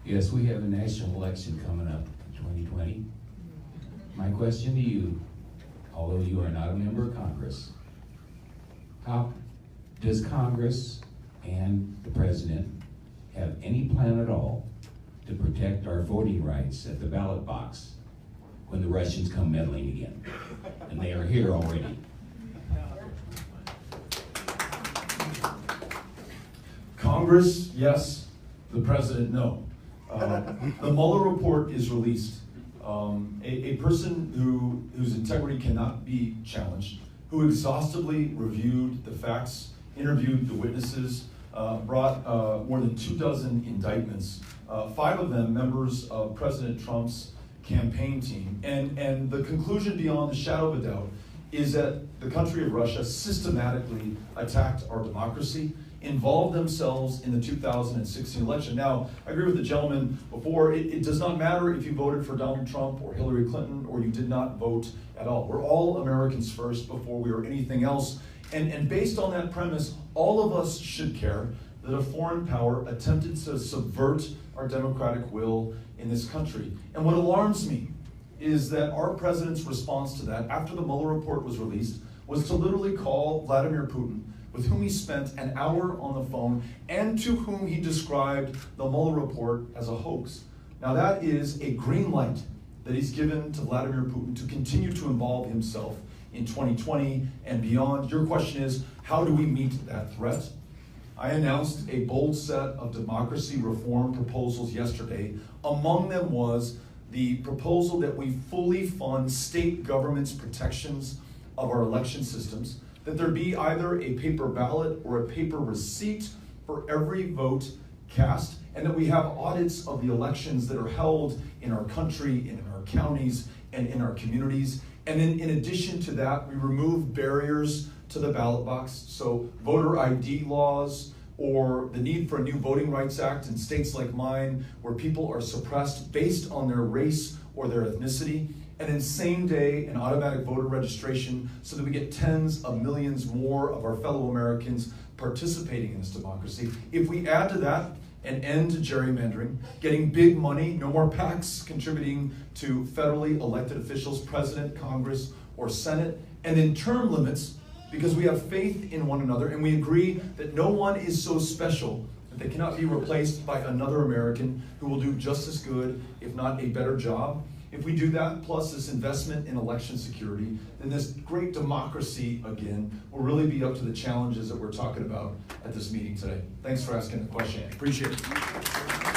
Yes, we have a national election coming up in 2020. My question to you, although you are not a member of Congress, how does Congress and the President have any plan at all to protect our voting rights at the ballot box when the Russians come meddling again? And they are here already. Congress, yes. The President, no. The Mueller report is released. A person whose integrity cannot be challenged, who exhaustively reviewed the facts, interviewed the witnesses, brought more than 24 indictments, 5 of them members of President Trump's campaign team. And the conclusion beyond the shadow of a doubt is that the country of Russia systematically attacked our democracy, involved themselves in the 2016 election. Now, I agree with the gentleman before, it does not matter if you voted for Donald Trump or Hillary Clinton or you did not vote at all. We're all Americans first before we are anything else. And based on that premise, all of us should care that a foreign power attempted to subvert our democratic will in this country. And what alarms me is that our president's response to that, after the Mueller report was released, was to literally call Vladimir Putin, with whom he spent an hour on the phone, and to whom he described the Mueller report as a hoax. Now that is a green light that he's given to Vladimir Putin to continue to involve himself in 2020 and beyond. Your question is, how do we meet that threat? I announced a bold set of democracy reform proposals yesterday. Among them was the proposal that we fully fund state governments' protections of our election systems, that there be either a paper ballot or a paper receipt for every vote cast, and that we have audits of the elections that are held in our country, in our counties, and in our communities. And then in addition to that, we remove barriers to the ballot box. So voter ID laws, or the need for a new Voting Rights Act in states like mine, where people are suppressed based on their race or their ethnicity, and then same day and automatic voter registration so that we get tens of millions more of our fellow Americans participating in this democracy. If we add to that an end to gerrymandering, getting big money, no more PACs contributing to federally elected officials, President, Congress, or Senate, and then term limits, because we have faith in one another and we agree that no one is so special that they cannot be replaced by another American who will do just as good, if not a better job. If we do that, plus this investment in election security, then this great democracy, again, will really be up to the challenges that we're talking about at this meeting today. Thanks for asking the question. Appreciate it.